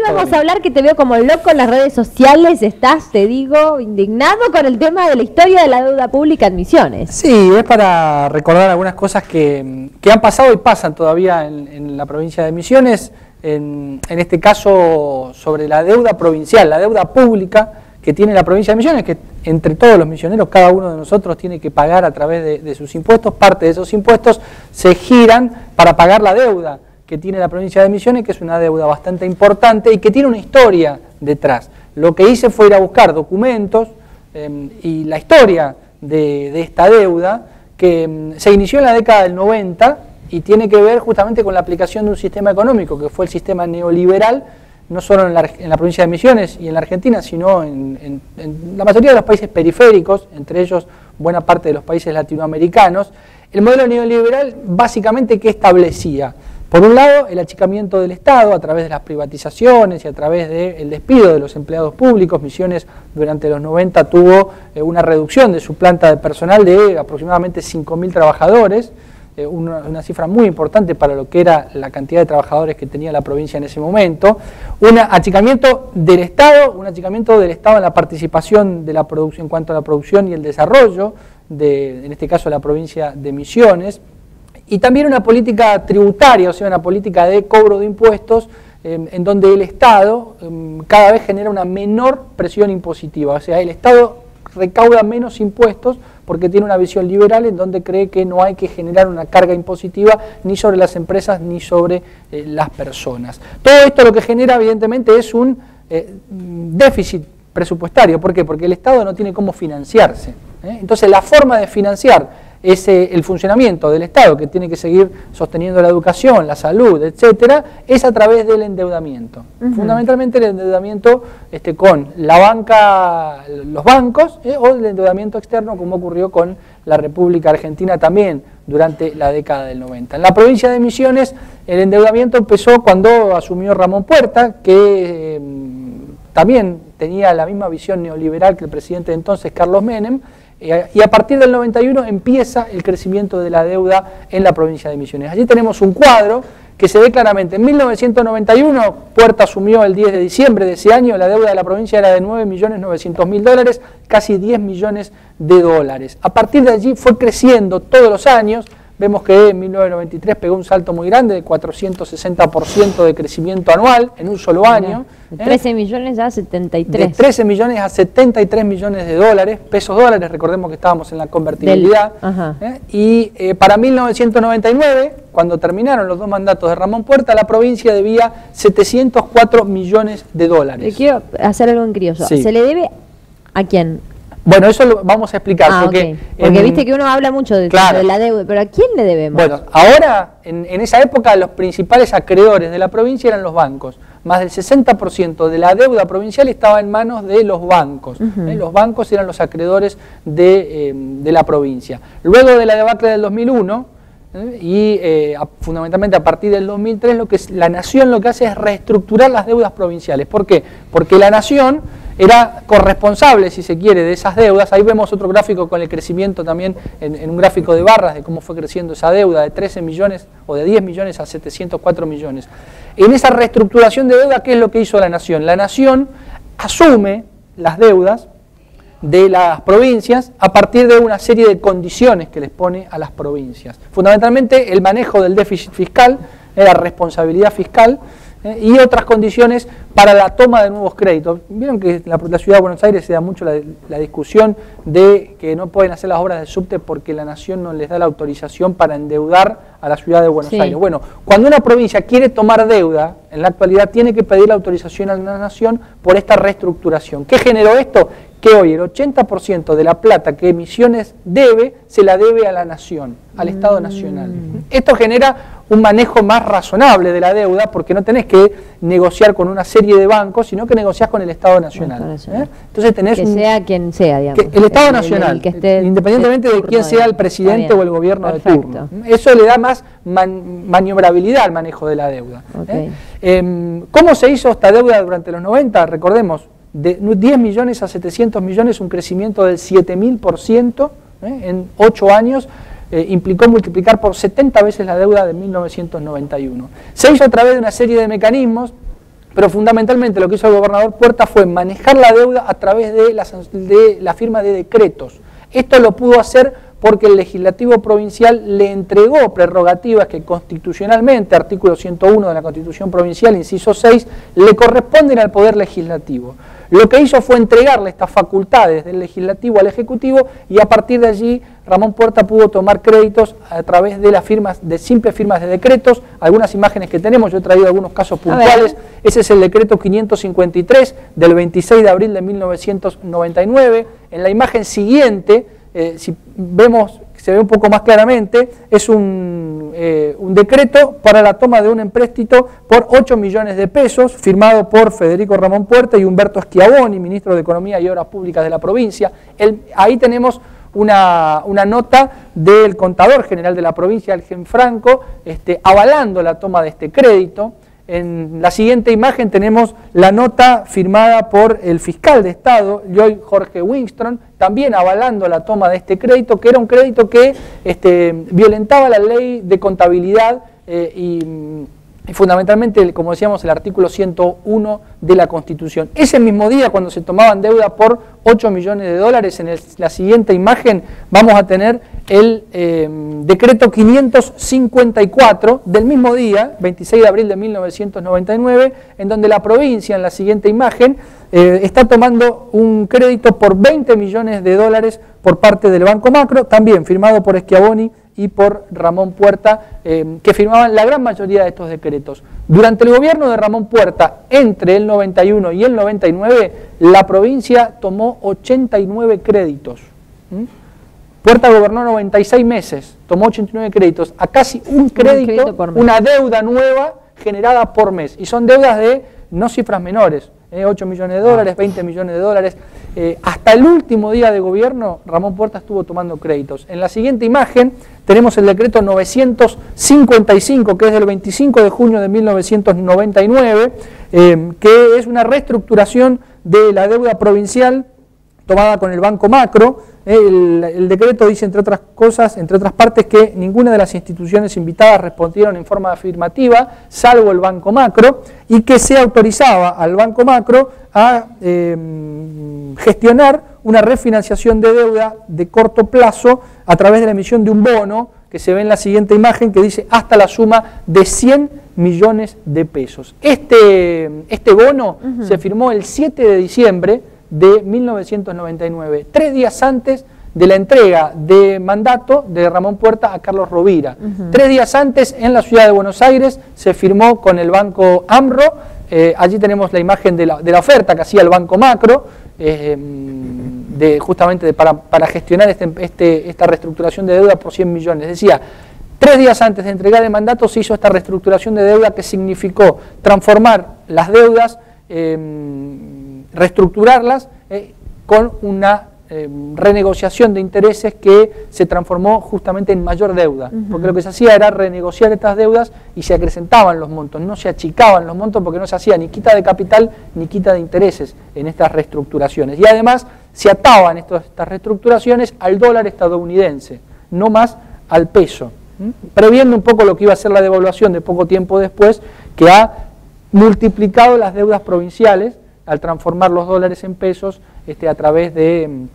Vamos a hablar que te veo como loco en las redes sociales, estás, te digo, indignado con el tema de la historia de la deuda pública en Misiones. Sí, es para recordar algunas cosas que han pasado y pasan todavía en la provincia de Misiones, en este caso sobre la deuda provincial, la deuda pública que tiene la provincia de Misiones, que entre todos los misioneros, cada uno de nosotros tiene que pagar a través de sus impuestos. Parte de esos impuestos se giran para pagar la deuda que tiene la provincia de Misiones, que es una deuda bastante importante y que tiene una historia detrás. Lo que hice fue ir a buscar documentos y la historia de esta deuda, que se inició en la década del 90 y tiene que ver justamente con la aplicación de un sistema económico, que fue el sistema neoliberal, no solo en la provincia de Misiones y en la Argentina, sino en la mayoría de los países periféricos, entre ellos buena parte de los países latinoamericanos. El modelo neoliberal básicamente, ¿qué establecía? Por un lado, el achicamiento del Estado a través de las privatizaciones y a través del despido de los empleados públicos. Misiones durante los 90 tuvo una reducción de su planta de personal de aproximadamente 5.000 trabajadores, una cifra muy importante para lo que era la cantidad de trabajadores que tenía la provincia en ese momento. Un achicamiento del Estado en la participación de la producción en cuanto a la producción y el desarrollo, en este caso la provincia de Misiones. Y también una política tributaria, o sea, una política de cobro de impuestos, en donde el Estado cada vez genera una menor presión impositiva. O sea, el Estado recauda menos impuestos porque tiene una visión liberal en donde cree que no hay que generar una carga impositiva ni sobre las empresas ni sobre las personas. Todo esto lo que genera, evidentemente, es un déficit presupuestario. ¿Por qué? Porque el Estado no tiene cómo financiarse. Entonces, la forma de financiar el funcionamiento del Estado, que tiene que seguir sosteniendo la educación, la salud, etcétera, es a través del endeudamiento. Fundamentalmente el endeudamiento con la banca, los bancos, o el endeudamiento externo, como ocurrió con la República Argentina también durante la década del 90. En la provincia de Misiones, el endeudamiento empezó cuando asumió Ramón Puerta, que también tenía la misma visión neoliberal que el presidente de entonces, Carlos Menem, y a partir del 91 empieza el crecimiento de la deuda en la provincia de Misiones. Allí tenemos un cuadro que se ve claramente. En 1991, Puerta asumió el 10 de diciembre de ese año, la deuda de la provincia era de 9.900.000 dólares, casi 10 millones de dólares. A partir de allí fue creciendo todos los años. Vemos que en 1993 pegó un salto muy grande de 460% de crecimiento anual en un solo año. De 13 millones a 73. De 13 millones a 73 millones de dólares, pesos dólares, recordemos que estábamos en la convertibilidad. Y para 1999, cuando terminaron los dos mandatos de Ramón Puerta, la provincia debía 704 millones de dólares. Le quiero hacer algo incurioso. Sí. ¿Se le debe a quién? Bueno, eso lo vamos a explicar. Porque viste que uno habla mucho de la deuda, pero ¿a quién le debemos? Bueno, ahora, en esa época, los principales acreedores de la provincia eran los bancos. Más del 60% de la deuda provincial estaba en manos de los bancos. Los bancos eran los acreedores de la provincia. Luego de la debacle del 2001, fundamentalmente a partir del 2003, la Nación lo que hace es reestructurar las deudas provinciales. ¿Por qué? Porque la Nación era corresponsable, si se quiere, de esas deudas. Ahí vemos otro gráfico con el crecimiento también, en un gráfico de barras, de cómo fue creciendo esa deuda de 13 millones o de 10 millones a 704 millones. En esa reestructuración de deuda, ¿qué es lo que hizo la Nación? La Nación asume las deudas de las provincias a partir de una serie de condiciones que les pone a las provincias. Fundamentalmente el manejo del déficit fiscal, la responsabilidad fiscal, y otras condiciones para la toma de nuevos créditos. Vieron que en la ciudad de Buenos Aires se da mucho la discusión de que no pueden hacer las obras de subte porque la Nación no les da la autorización para endeudar a la ciudad de Buenos Aires. Bueno, cuando una provincia quiere tomar deuda, en la actualidad tiene que pedir la autorización a la Nación por esta reestructuración. ¿Qué generó esto? Que hoy el 80% de la plata que Misiones debe, se la debe a la Nación, al Estado Nacional. Esto genera un manejo más razonable de la deuda, porque no tenés que negociar con una serie de bancos, sino que negociás con el Estado Nacional. Entonces tenés sea quien sea, digamos. El Estado Nacional, independientemente de quién sea el presidente o el gobierno de turno. Eso le da más maniobrabilidad al manejo de la deuda. ¿Cómo se hizo esta deuda durante los 90? Recordemos, de 10 millones a 700 millones, un crecimiento del 7000% en 8 años, implicó multiplicar por 70 veces la deuda de 1991. Se hizo a través de una serie de mecanismos. pero fundamentalmente lo que hizo el gobernador Puerta fue manejar la deuda a través de la firma de decretos. Esto lo pudo hacer porque el legislativo provincial le entregó prerrogativas que constitucionalmente, artículo 101 de la Constitución Provincial, inciso 6, le corresponden al Poder Legislativo. Lo que hizo fue entregarle estas facultades del Legislativo al Ejecutivo y a partir de allí Ramón Puerta pudo tomar créditos a través de las firmas, de simples firmas de decretos. Algunas imágenes que tenemos, yo he traído algunos casos puntuales. Ese es el decreto 553 del 26 de abril de 1999. En la imagen siguiente, si vemos, se ve un poco más claramente, es un decreto para la toma de un empréstito por 8 millones de pesos, firmado por Federico Ramón Puerta y Humberto Schiavoni, ministro de Economía y Obras Públicas de la provincia. Ahí tenemos una nota del contador general de la provincia, Algen Franco, avalando la toma de este crédito. En la siguiente imagen tenemos la nota firmada por el fiscal de Estado, Lloyd Jorge Wingstrom, también avalando la toma de este crédito, que era un crédito que violentaba la ley de contabilidad y fundamentalmente, como decíamos, el artículo 101 de la Constitución. Ese mismo día, cuando se tomaban deuda por 8 millones de dólares, en la siguiente imagen vamos a tener el decreto 554 del mismo día, 26 de abril de 1999, en donde la provincia, en la siguiente imagen, está tomando un crédito por 20 millones de dólares por parte del Banco Macro, también firmado por Schiavoni y por Ramón Puerta, que firmaban la gran mayoría de estos decretos. Durante el gobierno de Ramón Puerta, entre el 91 y el 99, la provincia tomó 89 créditos. Puerta gobernó 96 meses, tomó 89 créditos, a casi un crédito por mes. Una deuda nueva generada por mes. Y son deudas de no cifras menores, 8 millones de dólares, 20 millones de dólares. Hasta el último día de gobierno, Ramón Puerta estuvo tomando créditos. En la siguiente imagen tenemos el decreto 955, que es del 25 de junio de 1999, que es una reestructuración de la deuda provincial tomada con el Banco Macro. El decreto dice, entre otras cosas, entre otras partes, que ninguna de las instituciones invitadas respondieron en forma afirmativa, salvo el Banco Macro, y que se autorizaba al Banco Macro a gestionar una refinanciación de deuda de corto plazo a través de la emisión de un bono, que se ve en la siguiente imagen, que dice hasta la suma de 100 millones de pesos. Este bono se firmó el 7 de diciembre de 1999, 3 días antes de la entrega de mandato de Ramón Puerta a Carlos Rovira. 3 días antes, en la ciudad de Buenos Aires, se firmó con el Banco AMRO. Allí tenemos la imagen de la oferta que hacía el Banco Macro, justamente para gestionar esta reestructuración de deuda por 100 millones. Decía, 3 días antes de entregar el mandato se hizo esta reestructuración de deuda que significó transformar las deudas, reestructurarlas con una renegociación de intereses que se transformó justamente en mayor deuda, porque lo que se hacía era renegociar estas deudas y se acrecentaban los montos, no se achicaban los montos porque no se hacía ni quita de capital ni quita de intereses en estas reestructuraciones. Y además se ataban estas reestructuraciones al dólar estadounidense, no más al peso, previendo un poco lo que iba a ser la devaluación de poco tiempo después, que ha multiplicado las deudas provinciales al transformar los dólares en pesos a través de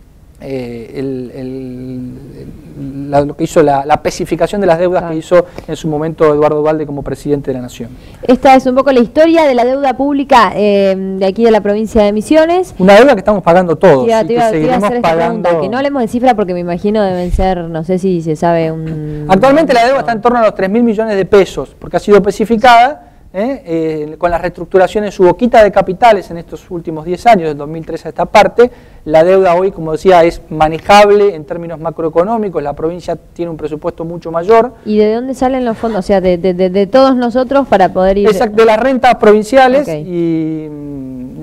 lo que hizo la pesificación de las deudas que hizo en su momento Eduardo Valde como presidente de la Nación. Esta es un poco la historia de la deuda pública de aquí de la provincia de Misiones. Una deuda que estamos pagando todos. Te iba a hacer esta pregunta, que no hablemos de cifra porque me imagino deben ser, no sé si se sabe Actualmente la deuda está en torno a los 3.000 millones de pesos, porque ha sido especificada. Con las reestructuraciones hubo quita de capitales en estos últimos 10 años, del 2003 a esta parte. La deuda hoy, como decía, es manejable en términos macroeconómicos, la provincia tiene un presupuesto mucho mayor. ¿Y de dónde salen los fondos? O sea, de todos nosotros para poder ir... Exacto, de las rentas provinciales, y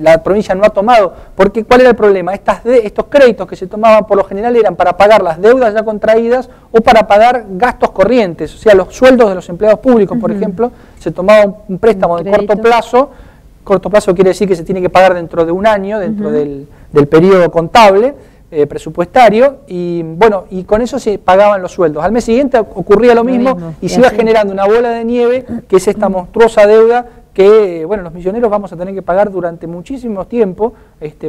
la provincia no ha tomado, porque ¿cuál era el problema? Estos créditos que se tomaban por lo general eran para pagar las deudas ya contraídas o para pagar gastos corrientes, o sea, los sueldos de los empleados públicos, por ejemplo, se tomaba un préstamo de corto plazo quiere decir que se tiene que pagar dentro de un año, dentro del periodo contable, presupuestario, y bueno, y con eso se pagaban los sueldos. Al mes siguiente ocurría lo mismo y se iba generando una bola de nieve, que es esta monstruosa deuda que, bueno, los misioneros vamos a tener que pagar durante muchísimo tiempo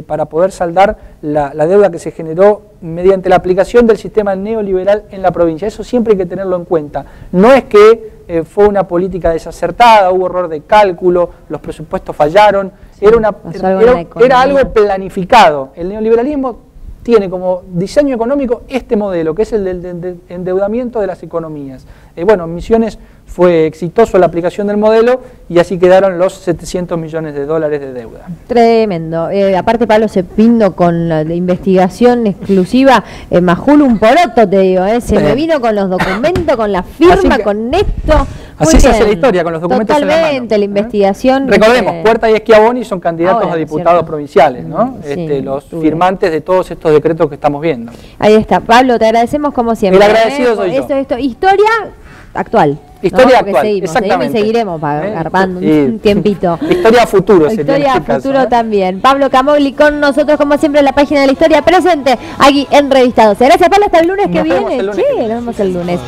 para poder saldar la deuda que se generó mediante la aplicación del sistema neoliberal en la provincia. Eso siempre hay que tenerlo en cuenta. No es que fue una política desacertada, hubo error de cálculo, los presupuestos fallaron, era algo planificado. El neoliberalismo tiene como diseño económico este modelo, que es el del endeudamiento de las economías. Bueno, Misiones fue exitoso la aplicación del modelo y así quedaron los 700 millones de dólares de deuda. Tremendo. Aparte, Pablo se vino con la investigación exclusiva, Majul un poroto, te digo, se me vino con los documentos, con la firma, con esto. Así se hace la historia, con los documentos en la mano. Totalmente, la investigación. Recordemos, Puerta y Schiavoni son candidatos a diputados provinciales, ¿no? Los firmantes de todos estos decretos que estamos viendo. Ahí está. Pablo, te agradecemos como siempre. El agradecido soy yo. Esto, historia actual. Historia actual, exactamente. Seguiremos garpando un tiempito. Historia futuro. Historia futuro también. Pablo Camogli con nosotros, como siempre, en la página de la historia presente, aquí en Revista 12. Gracias, Pablo, hasta el lunes que viene. Nos vemos el lunes.